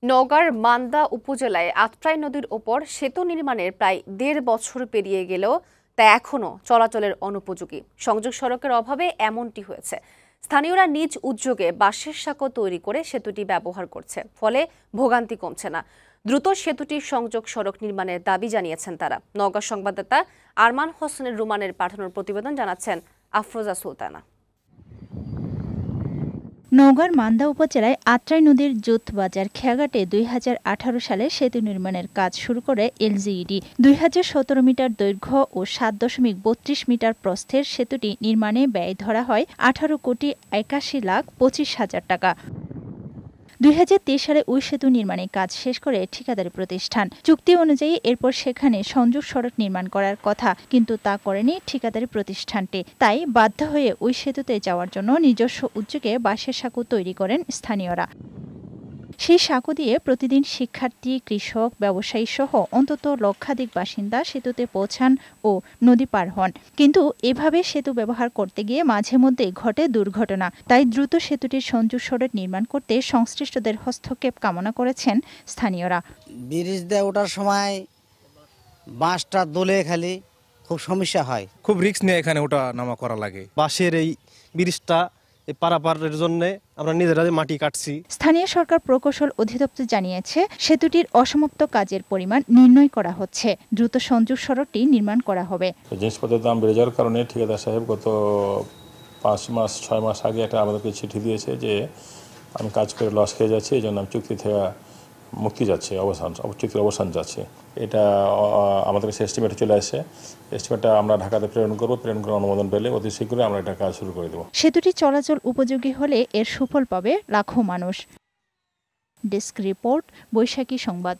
নওগাঁর মান্দা উপজেলায় আত্রাই নদীর ওপর সেতু নির্মাণের প্রায় ১.৫ বছর পেরিয়ে গেলেও তা এখনও চলাচলের অনুপযোগী। সংযোগ সড়কের অভাবে এমনটি হয়েছে। স্থানীয়রা নিজ উদ্যোগে বাঁশের সাঁকো তৈরি করে সেতুটি ব্যবহার করছে, ফলে ভোগান্তি কমছে না। দ্রুত সেতুটির সংযোগ সড়ক নির্মাণের দাবি জানিয়েছেন তারা। নওগাঁ সংবাদদাতা আরমান হোসেনের রুমানের পাঠানোর প্রতিবেদন জানাচ্ছেন আফরোজা সুলতানা। নওগাঁর মান্দা উপজেলায় আত্রাই নদীর জুথবাজার খেয়াঘাটে ২০১৮ সালে সেতু নির্মাণের কাজ শুরু করে এলজিইডি। ২০১৭ মিটার দৈর্ঘ্য ও ৭.৩২ মিটার প্রস্থের সেতুটি নির্মাণে ব্যয় ধরা হয় ১৮,৮১,২৫,০০০ টাকা। ২০২৩ সালে ওই সেতু নির্মাণের কাজ শেষ করে ঠিকাদারি প্রতিষ্ঠান। চুক্তি অনুযায়ী এরপর সেখানে সংযোগ সড়ক নির্মাণ করার কথা, কিন্তু তা করেনি ঠিকাদারি প্রতিষ্ঠানটি। তাই বাধ্য হয়ে ওই সেতুতে যাওয়ার জন্য নিজস্ব উদ্যোগে বাঁশের সাঁকো তৈরি করেন স্থানীয়রা। সেই সাঁকো দিয়ে প্রতিদিন শিক্ষার্থী, কৃষক, ব্যবসায়ী সহ অন্তত লক্ষাধিক বাসিন্দা সেতুতে পৌঁছান ও নদী পার হন। কিন্তু এভাবে সেতু ব্যবহার করতে গিয়ে মাঝে মধ্যে ঘটে দুর্ঘটনা। তাই দ্রুত সেতুটির সংযোগ সড়ক নির্মাণ করতে সংশ্লিষ্টদের হস্তক্ষেপ কামনা করেছেন স্থানীয়রা। ব্রিজ দিয়ে ওঠার সময় বাঁশটা দোলে খালি খুব সমস্যা হয়, খুব রিস্ক নিয়ে এখানে ওঠা নামা করা লাগে। বাঁশের এই ব্রিজটা পারাপারের জন্য আমরা নিজেরা মাটি কাটছি। স্থানীয় সরকার প্রকৌশল অধিদপ্তর জানিয়েছে, সেতুটির অসমাপ্ত কাজের পরিমাণ নির্ণয় করা হচ্ছে। দ্রুত সংযোগ সড়কটি নির্মাণ করা হবে। জিনিসপত্রের দাম বেড়ে যাওয়ার কারণে ঠিকাদার সাহেব গত 5-6 মাস আগে একটা আমাদেরকে চিঠি দিয়েছে যে আমি কাজ করে লস খেয়ে যাচ্ছি, এই জন্য আমি চুক্তি থেকে মুক্তি যাচ্ছে, চুক্তির অবসান যাচ্ছে। এটা আমাদের কাছে এস্টিমেট চলে আসে। এস্টিমেটটা আমরা ঢাকাতে প্রেরণ করবো। প্রেরণ করে অনুমোদন পেলে অতি শীঘ্রই আমরা এটা কাজ শুরু করে দেবো। সেতুটি চলাচল উপযোগী হলে এর সুফল পাবে লাখো মানুষ। ডেস্ক রিপোর্ট, বৈশাখী সংবাদ।